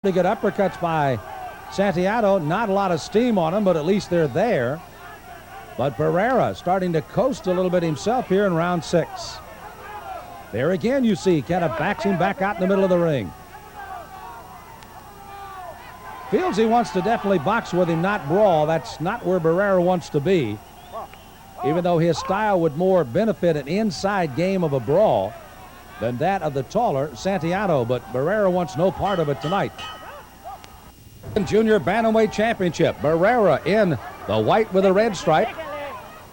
Pretty good uppercuts by Santiago. Not a lot of steam on him, but at least they're there. But Barrera starting to coast a little bit himself here in round 6. There again, you see, kind of backs him back out in the middle of the ring. Feels he wants to definitely box with him, not brawl. That's not where Barrera wants to be. Even though his style would more benefit an inside game of a brawl than that of the taller Santiago, but Barrera wants no part of it tonight. Junior Bantamweight Championship. Barrera in the white with a red stripe.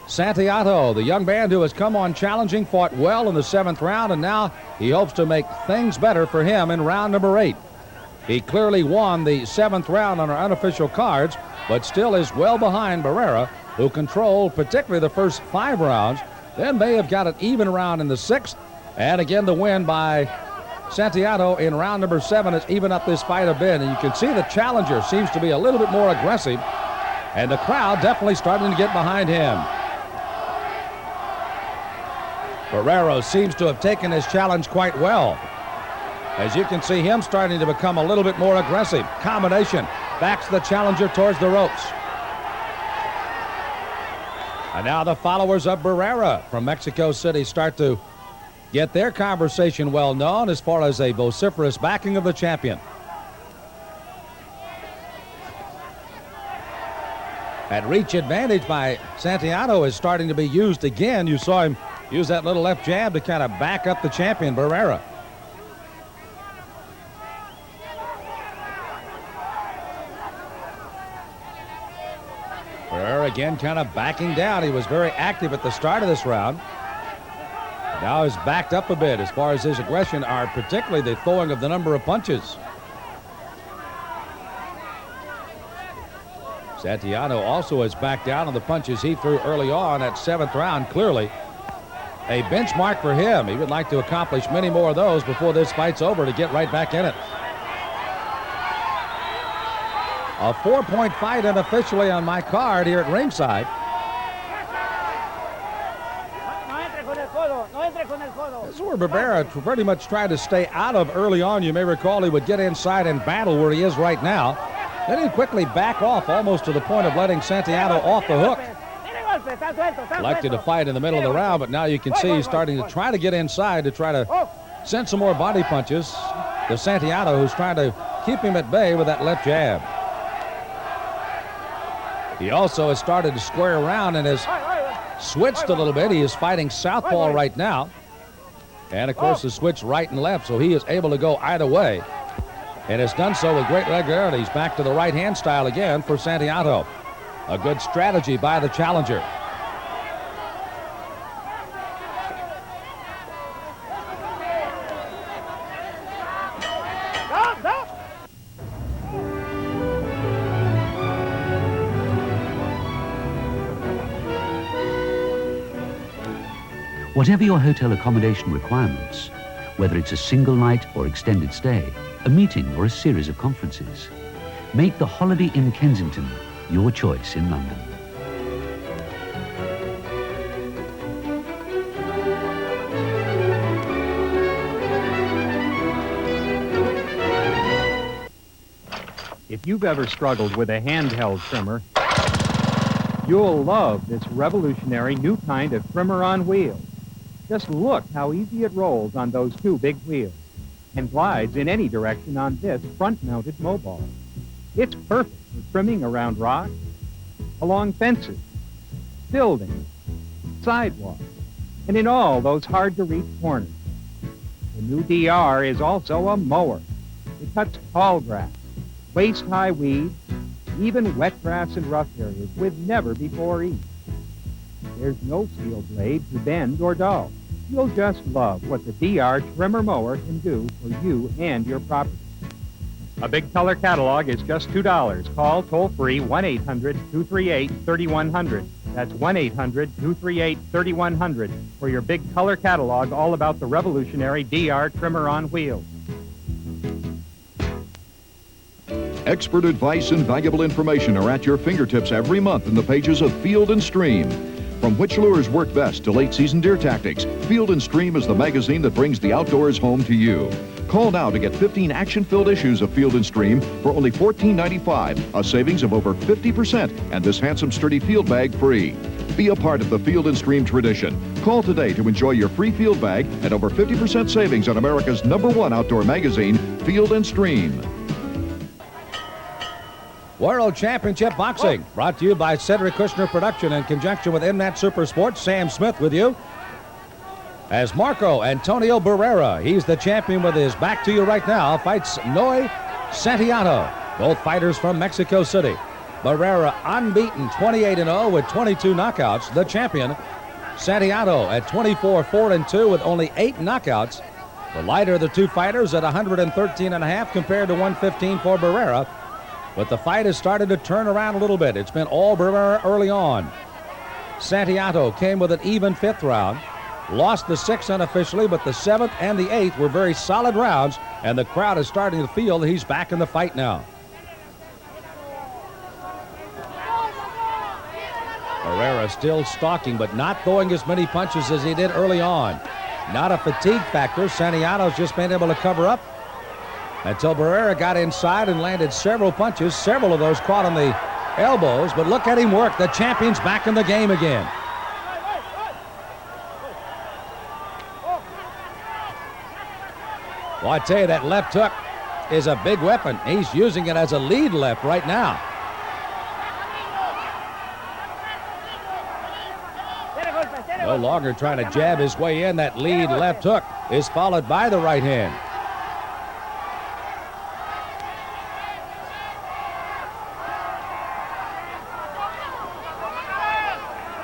Santiago, the young man who has come on challenging, fought well in the 7th round, and now he hopes to make things better for him in round number 8. He clearly won the 7th round on our unofficial cards, but still is well behind Barrera, who controlled particularly the first 5 rounds, then may have got an even round in the 6th, and again the win by Santiago in round number 7 has evened up this fight a bit, and you can see the challenger seems to be a little bit more aggressive, and the crowd definitely starting to get behind him. Barrera seems to have taken his challenge quite well. As you can see him starting to become a little bit more aggressive. Combination backs the challenger towards the ropes. And now the followers of Barrera from Mexico City start to get their conversation well known as far as a vociferous backing of the champion. That reach advantage by Santiago is starting to be used again. You saw him use that little left jab to kind of back up the champion, Barrera. Barrera again kind of backing down. He was very active at the start of this round. Now he's backed up a bit as far as his aggression, are particularly the throwing of the number of punches. Santiago also has backed down on the punches he threw early on at 7th round. Clearly a benchmark for him. He would like to accomplish many more of those before this fight's over to get right back in it. A 4-point fight unofficially on my card here at ringside. This is where Barrera pretty much tried to stay out of early on. You may recall he would get inside and battle where he is right now. Then he'd quickly back off almost to the point of letting Santiago off the hook. Elected to fight in the middle of the round, but now you can see he's starting to try to get inside to try to send some more body punches to Santiago, who's trying to keep him at bay with that left jab. He also has started to square around and has switched a little bit. He is fighting southpaw right now. And, of course, has switched right and left, so he is able to go either way. And has done so with great regularity. He's back to the right-hand style again for Santiago. A good strategy by the challenger. Whatever your hotel accommodation requirements, whether it's a single night or extended stay, a meeting or a series of conferences, make the Holiday Inn Kensington your choice in London. If you've ever struggled with a handheld trimmer, you'll love this revolutionary new kind of trimmer on wheels. Just look how easy it rolls on those 2 big wheels and glides in any direction on this front-mounted mobile. It's perfect for trimming around rocks, along fences, buildings, sidewalks, and in all those hard-to-reach corners. The new DR is also a mower. It cuts tall grass, waist-high weeds, even wet grass and rough areas with never-before ease. There's no steel blade to bend or dull. You'll just love what the DR Trimmer Mower can do for you and your property. A big color catalog is just $2. Call toll-free 1-800-238-3100. That's 1-800-238-3100 for your big color catalog all about the revolutionary DR Trimmer on wheels. Expert advice and valuable information are at your fingertips every month in the pages of Field & Stream. From which lures work best to late-season deer tactics, Field & Stream is the magazine that brings the outdoors home to you. Call now to get 15 action-filled issues of Field & Stream for only $14.95, a savings of over 50%, and this handsome, sturdy field bag free. Be a part of the Field & Stream tradition. Call today to enjoy your free field bag and over 50% savings on America's #1 outdoor magazine, Field & Stream. World Championship Boxing, brought to you by Cedric Kushner Production in conjunction with handn't Super Sports. Sam Smith with you. As Marco Antonio Barrera, he's the champion with his back to you right now, fights Noe Santiago, both fighters from Mexico City. Barrera unbeaten, 28-0 with 22 knockouts, the champion. Santiago at 24-4-2 with only 8 knockouts. The lighter of the two fighters at 113.5 compared to 115 for Barrera. But the fight has started to turn around a little bit. It's been all Barrera early on. Santiago came with an even 5th round. Lost the 6th unofficially, but the 7th and the 8th were very solid rounds, and the crowd is starting to feel that he's back in the fight now. Barrera still stalking, but not throwing as many punches as he did early on. Not a fatigue factor. Santiago's just been able to cover up until Barrera got inside and landed several punches, several of those caught on the elbows. But look at him work. The champion's back in the game again. Well, I tell you, that left hook is a big weapon. He's using it as a lead left right now. No longer trying to jab his way in. That lead left hook is followed by the right hand.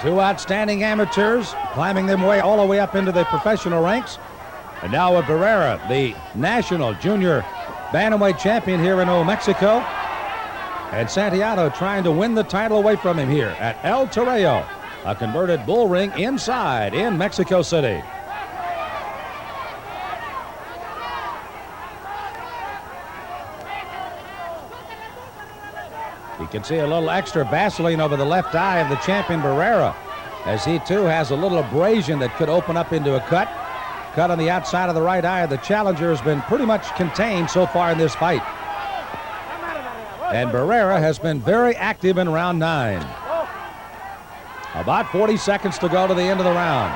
Two outstanding amateurs climbing their way all the way up into the professional ranks. And now with Barrera, the national junior bantamweight champion here in Old Mexico. And Santiago trying to win the title away from him here at El Toreo, a converted bull ring inside in Mexico City. You can see a little extra Vaseline over the left eye of the champion Barrera, as he too has a little abrasion that could open up into a cut. Cut on the outside of the right eye. The challenger has been pretty much contained so far in this fight. And Barrera has been very active in round 9. About 40 seconds to go to the end of the round.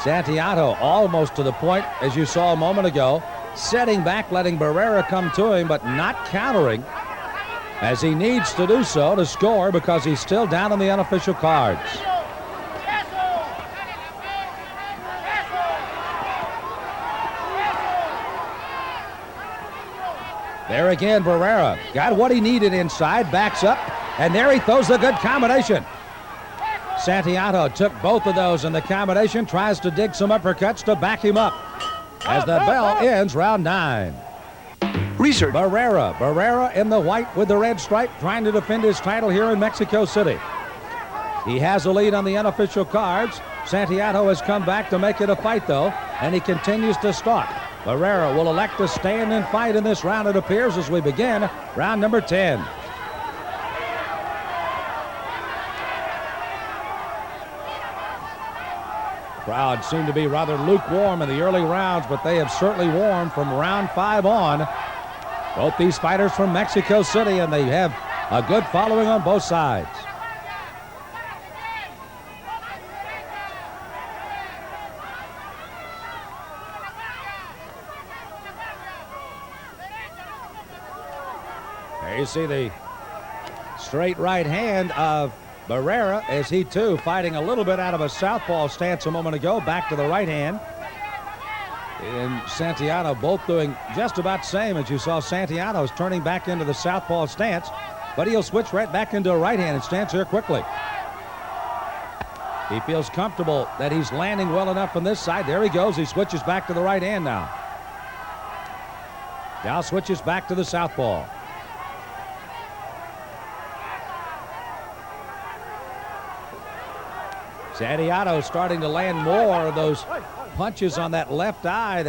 Santiago almost to the point, as you saw a moment ago, setting back, letting Barrera come to him, but not countering, as he needs to do so to score because he's still down on the unofficial cards. There again, Barrera got what he needed inside, backs up, and there he throws the good combination. Santiago took both of those in the combination, tries to dig some uppercuts to back him up as the bell ends round 9. Research. Barrera in the white with the red stripe, trying to defend his title here in Mexico City. He has a lead on the unofficial cards. Santiago has come back to make it a fight, though, and he continues to stalk. Barrera will elect to stand and fight in this round, it appears, as we begin round number 10. Crowd seemed to be rather lukewarm in the early rounds, but they have certainly warmed from round 5 on. Both these fighters from Mexico City, and they have a good following on both sides. There you see the straight right hand of Barrera, as he too fighting a little bit out of a southpaw stance a moment ago, back to the right hand. And Santiago both doing just about the same, as you saw. Santiago's turning back into the southpaw stance, but he'll switch right back into a right-handed stance here quickly. He feels comfortable that he's landing well enough on this side. There he goes. He switches back to the right hand now. Now switches back to the southpaw. Santiago starting to land more of those punches on that left eye.